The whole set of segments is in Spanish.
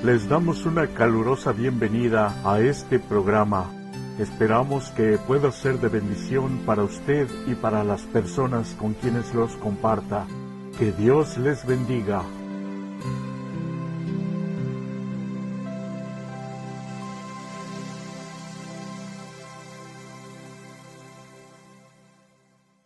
Les damos una calurosa bienvenida a este programa. Esperamos que pueda ser de bendición para usted y para las personas con quienes los comparta. Que Dios les bendiga.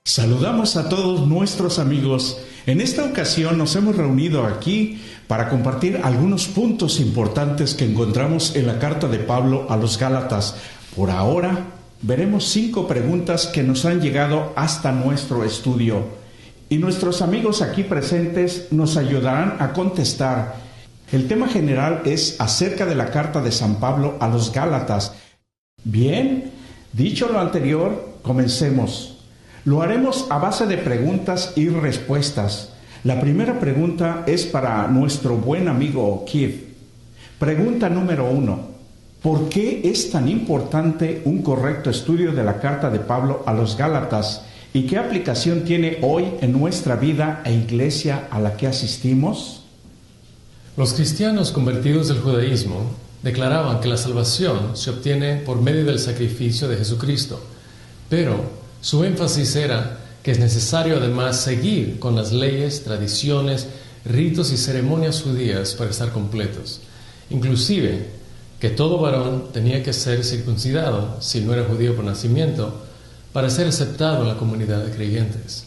Saludamos a todos nuestros amigos. En esta ocasión nos hemos reunido aquí para compartir algunos puntos importantes que encontramos en la carta de Pablo a los Gálatas. Por ahora, veremos 5 preguntas que nos han llegado hasta nuestro estudio. Y nuestros amigos aquí presentes nos ayudarán a contestar. El tema general es acerca de la carta de San Pablo a los Gálatas. Bien, dicho lo anterior, comencemos. Lo haremos a base de preguntas y respuestas. La primera pregunta es para nuestro buen amigo Keith. Pregunta número 1. ¿Por qué es tan importante un correcto estudio de la carta de Pablo a los Gálatas? ¿Y qué aplicación tiene hoy en nuestra vida e iglesia a la que asistimos? Los cristianos convertidos del judaísmo declaraban que la salvación se obtiene por medio del sacrificio de Jesucristo, pero su énfasis era que es necesario además seguir con las leyes, tradiciones, ritos y ceremonias judías para estar completos. Inclusive, que todo varón tenía que ser circuncidado, si no era judío por nacimiento, para ser aceptado en la comunidad de creyentes.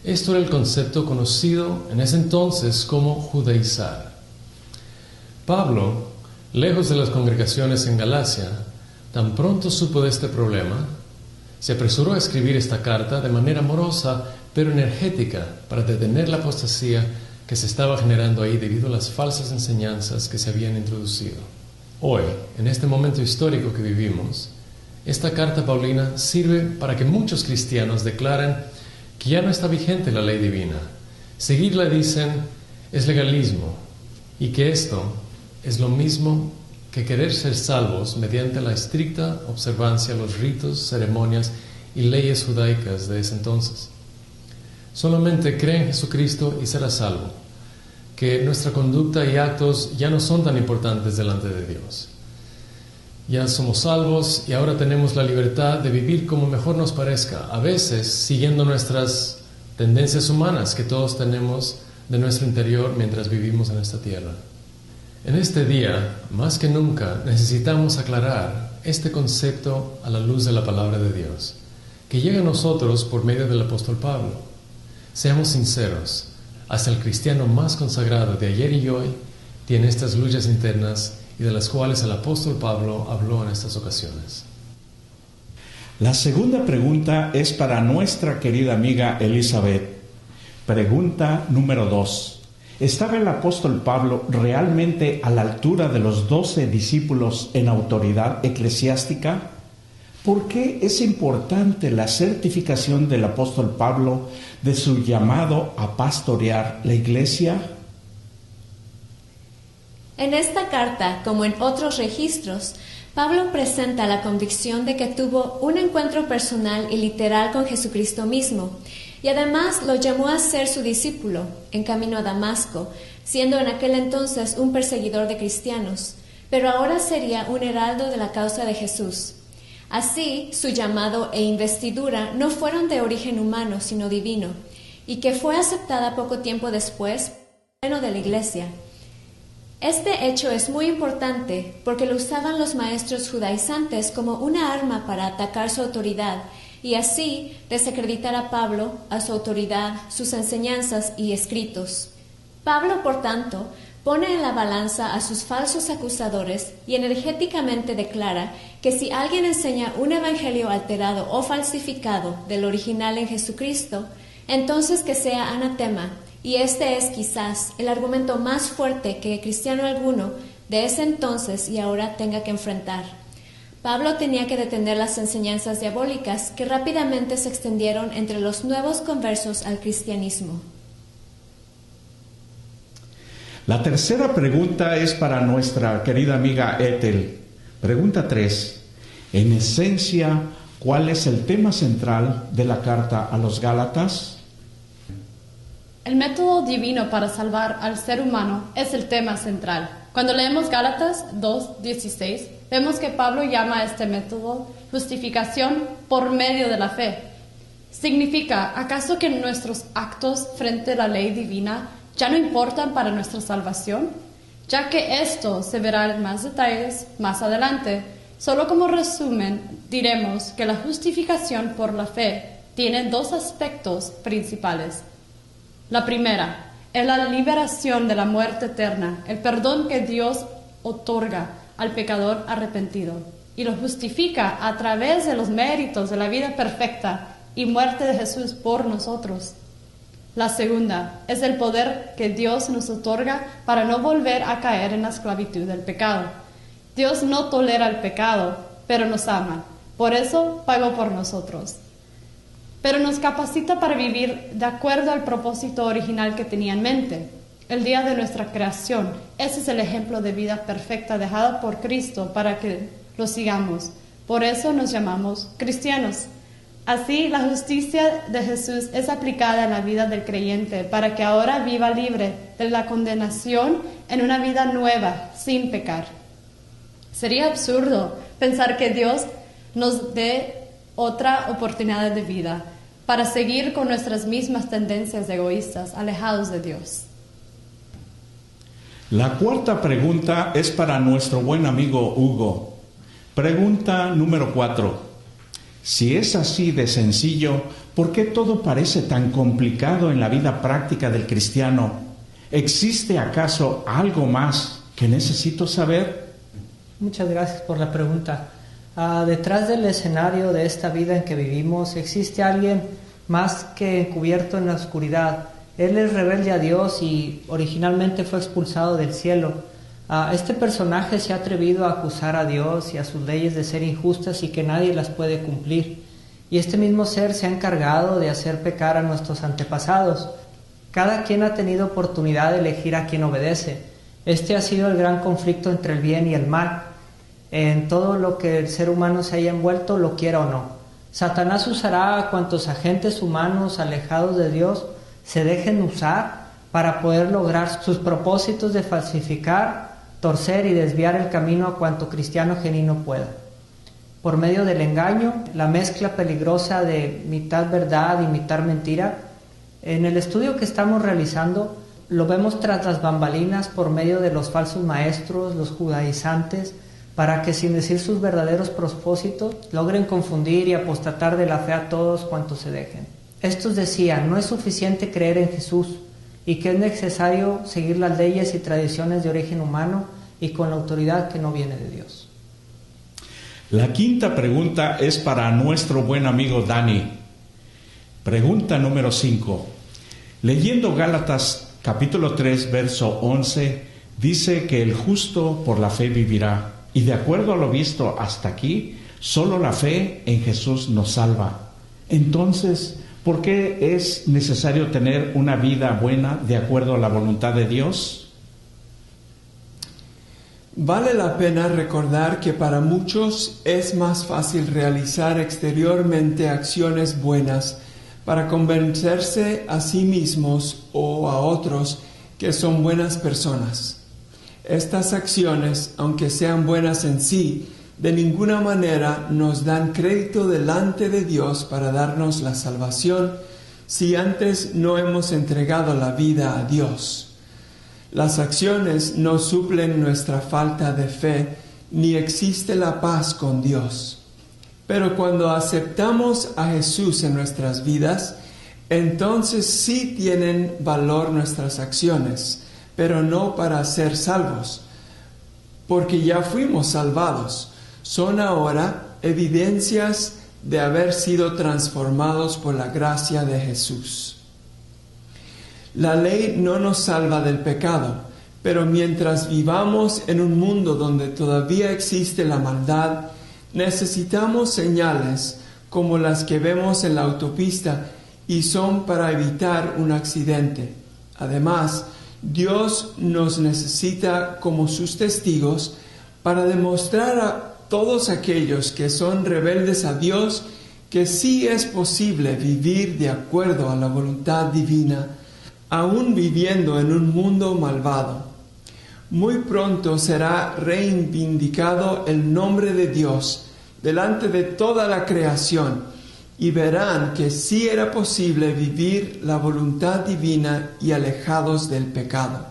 Esto era el concepto conocido en ese entonces como judaizar. Pablo, lejos de las congregaciones en Galacia, tan pronto supo de este problema, se apresuró a escribir esta carta de manera amorosa pero energética para detener la apostasía que se estaba generando ahí debido a las falsas enseñanzas que se habían introducido. Hoy, en este momento histórico que vivimos, esta carta paulina sirve para que muchos cristianos declaren que ya no está vigente la ley divina. Seguirla, dicen, es legalismo, y que esto es lo mismo que querer ser salvos mediante la estricta observancia de los ritos, ceremonias y leyes judaicas de ese entonces. Solamente cree en Jesucristo y será salvo, que nuestra conducta y actos ya no son tan importantes delante de Dios. Ya somos salvos y ahora tenemos la libertad de vivir como mejor nos parezca, a veces siguiendo nuestras tendencias humanas que todos tenemos de nuestro interior mientras vivimos en esta tierra. En este día, más que nunca, necesitamos aclarar este concepto a la luz de la palabra de Dios, que llega a nosotros por medio del apóstol Pablo. Seamos sinceros, hasta el cristiano más consagrado de ayer y hoy tiene estas luchas internas y de las cuales el apóstol Pablo habló en estas ocasiones. La segunda pregunta es para nuestra querida amiga Elizabeth. Pregunta número 2. ¿Estaba el apóstol Pablo realmente a la altura de los 12 discípulos en autoridad eclesiástica? ¿Por qué es importante la certificación del apóstol Pablo de su llamado a pastorear la iglesia? En esta carta, como en otros registros, Pablo presenta la convicción de que tuvo un encuentro personal y literal con Jesucristo mismo, y además lo llamó a ser su discípulo en camino a Damasco, siendo en aquel entonces un perseguidor de cristianos, pero ahora sería un heraldo de la causa de Jesús. Así, su llamado e investidura no fueron de origen humano, sino divino, y que fue aceptada poco tiempo después por el de la Iglesia. Este hecho es muy importante porque lo usaban los maestros judaizantes como una arma para atacar su autoridad y así desacreditar a Pablo, a su autoridad, sus enseñanzas y escritos. Pablo, por tanto, pone en la balanza a sus falsos acusadores y energéticamente declara que si alguien enseña un evangelio alterado o falsificado del original en Jesucristo, entonces que sea anatema, y este es quizás el argumento más fuerte que cristiano alguno de ese entonces y ahora tenga que enfrentar. Pablo tenía que detener las enseñanzas diabólicas que rápidamente se extendieron entre los nuevos conversos al cristianismo. La tercera pregunta es para nuestra querida amiga Ethel. Pregunta 3. En esencia, ¿cuál es el tema central de la carta a los Gálatas? El método divino para salvar al ser humano es el tema central. Cuando leemos Gálatas 2:16, vemos que Pablo llama a este método justificación por medio de la fe. Significa, ¿acaso que nuestros actos frente a la ley divina ya no importan para nuestra salvación? Ya que esto se verá en más detalles más adelante, solo como resumen diremos que la justificación por la fe tiene dos aspectos principales. La primera es la liberación de la muerte eterna, el perdón que Dios otorga al pecador arrepentido y lo justifica a través de los méritos de la vida perfecta y muerte de Jesús por nosotros. La segunda es el poder que Dios nos otorga para no volver a caer en la esclavitud del pecado. Dios no tolera el pecado, pero nos ama. Por eso pagó por nosotros. Pero nos capacita para vivir de acuerdo al propósito original que tenía en mente. El día de nuestra creación, ese es el ejemplo de vida perfecta dejada por Cristo para que lo sigamos. Por eso nos llamamos cristianos. Así, la justicia de Jesús es aplicada en la vida del creyente para que ahora viva libre de la condenación en una vida nueva, sin pecar. Sería absurdo pensar que Dios nos dé otra oportunidad de vida para seguir con nuestras mismas tendencias egoístas, alejados de Dios. La cuarta pregunta es para nuestro buen amigo Hugo. Pregunta número 4. Si es así de sencillo, ¿por qué todo parece tan complicado en la vida práctica del cristiano? ¿Existe acaso algo más que necesito saber? Muchas gracias por la pregunta. Detrás del escenario de esta vida en que vivimos existe alguien más que encubierto en la oscuridad. Él es rebelde a Dios y originalmente fue expulsado del cielo. Este personaje se ha atrevido a acusar a Dios y a sus leyes de ser injustas y que nadie las puede cumplir. Y este mismo ser se ha encargado de hacer pecar a nuestros antepasados. Cada quien ha tenido oportunidad de elegir a quien obedece. Este ha sido el gran conflicto entre el bien y el mal. En todo lo que el ser humano se haya envuelto, lo quiera o no. Satanás usará a cuantos agentes humanos alejados de Dios se dejen usar para poder lograr sus propósitos de falsificar, torcer y desviar el camino a cuanto cristiano genuino pueda. Por medio del engaño, la mezcla peligrosa de mitad verdad y mitad mentira, en el estudio que estamos realizando, lo vemos tras las bambalinas por medio de los falsos maestros, los judaizantes, para que sin decir sus verdaderos propósitos, logren confundir y apostatar de la fe a todos cuantos se dejen. Estos decían, no es suficiente creer en Jesús, y que es necesario seguir las leyes y tradiciones de origen humano y con la autoridad que no viene de Dios. La quinta pregunta es para nuestro buen amigo Dani. Pregunta número 5. Leyendo Gálatas capítulo 3, verso 11, dice que el justo por la fe vivirá. Y de acuerdo a lo visto hasta aquí, solo la fe en Jesús nos salva. Entonces, ¿por qué es necesario tener una vida buena de acuerdo a la voluntad de Dios? Vale la pena recordar que para muchos es más fácil realizar exteriormente acciones buenas para convencerse a sí mismos o a otros que son buenas personas. Estas acciones, aunque sean buenas en sí, de ninguna manera nos dan crédito delante de Dios para darnos la salvación si antes no hemos entregado la vida a Dios. Las acciones no suplen nuestra falta de fe, ni existe la paz con Dios. Pero cuando aceptamos a Jesús en nuestras vidas, entonces sí tienen valor nuestras acciones, pero no para ser salvos, porque ya fuimos salvados. Son ahora evidencias de haber sido transformados por la gracia de Jesús. La ley no nos salva del pecado, pero mientras vivamos en un mundo donde todavía existe la maldad, necesitamos señales como las que vemos en la autopista y son para evitar un accidente. Además, Dios nos necesita como sus testigos para demostrar a todos aquellos que son rebeldes a Dios que sí es posible vivir de acuerdo a la voluntad divina, aún viviendo en un mundo malvado. muy pronto será reivindicado el nombre de Dios delante de toda la creación y verán que sí era posible vivir la voluntad divina y alejados del pecado.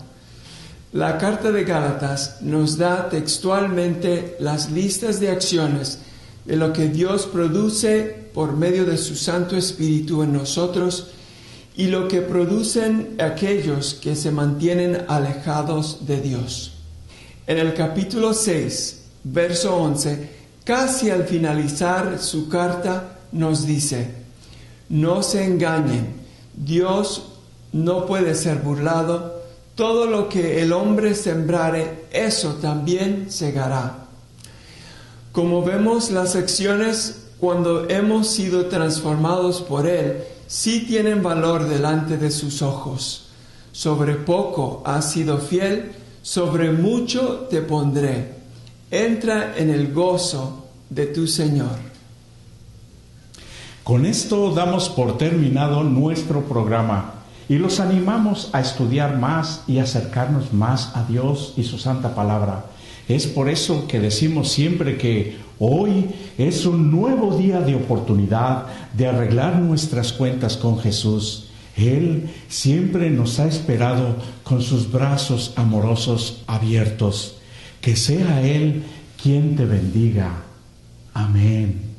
La carta de Gálatas nos da textualmente las listas de acciones de lo que Dios produce por medio de su Santo Espíritu en nosotros y lo que producen aquellos que se mantienen alejados de Dios. En el capítulo 6, verso 11, casi al finalizar su carta, nos dice: no se engañen, Dios no puede ser burlado, todo lo que el hombre sembrare, eso también segará. Como vemos, las acciones cuando hemos sido transformados por Él, sí tienen valor delante de sus ojos. Sobre poco has sido fiel, sobre mucho te pondré. Entra en el gozo de tu Señor. Con esto damos por terminado nuestro programa y los animamos a estudiar más y acercarnos más a Dios y su santa palabra. Es por eso que decimos siempre que hoy es un nuevo día de oportunidad de arreglar nuestras cuentas con Jesús. Él siempre nos ha esperado con sus brazos amorosos abiertos. Que sea Él quien te bendiga. Amén.